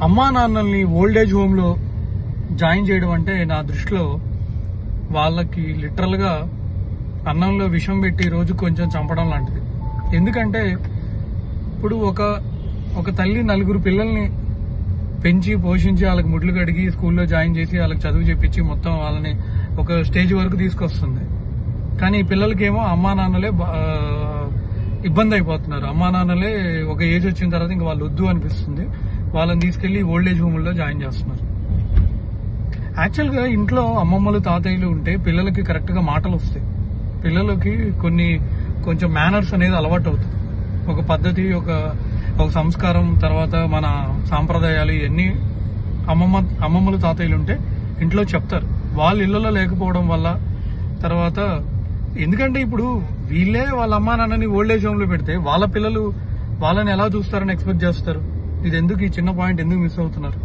అమ్మా నాన్నల్ని old age home లో join చేయడం అంటే నా దృష్టిలో వాళ్ళకి లిటరల్ గా అన్నంలో విషం పెట్టి రోజు కొంచెం చంపడం లాంటిది. ఎందుకంటే ఇప్పుడు ఒక తల్లి 4 పిల్లల్ని పెంచి పోషించి వాళ్ళకి ముడ్లు కడిగి స్కూల్లో జాయిన్ చేసి వాళ్ళకి చదువు చెప్పించి మొత్తం వాళ్ళని ఒక స్టేజ్ వరకు తీసుకొస్తుంది. కానీ ఈ పిల్లలకేమో అమ్మా నాన్నలే ఇబ్బంది అయిపోతున్నారు. అమ్మా నాన్నలే ఒక ఏజ్ వచ్చిన తర్వాత ఇంకా వాళ్ళు వద్దు అనిపిస్తుంది, వాళ్ళని తీసుకెళ్లి ఓల్డేజ్ హోమ్లో జాయిన్ చేస్తున్నారు. యాక్చువల్ గా ఇంట్లో అమ్మమ్మలు తాతయ్యలు ఉంటే పిల్లలకి కరెక్ట్ గా మాటలు వస్తాయి, పిల్లలకి కొంచెం మేనర్స్ అనేది అలవాటు అవుతుంది. ఒక పద్ధతి, ఒక సంస్కారం, తర్వాత మన సాంప్రదాయాలు ఇవన్నీ అమ్మమ్మలు తాతయ్యలు ఉంటే ఇంట్లో చెప్తారు. వాళ్ళ ఇళ్లలో లేకపోవడం వల్ల తర్వాత ఎందుకంటే ఇప్పుడు వీళ్ళే వాళ్ళ అమ్మా నాన్నని ఓల్డేజ్ హోమ్ లో పెడితే వాళ్ళ పిల్లలు వాళ్ళని ఎలా చూస్తారని ఎక్స్పెక్ట్ చేస్తారు. ఇది ఎందుకు ఈ చిన్న పాయింట్ ఎందుకు మిస్ అవుతున్నారు?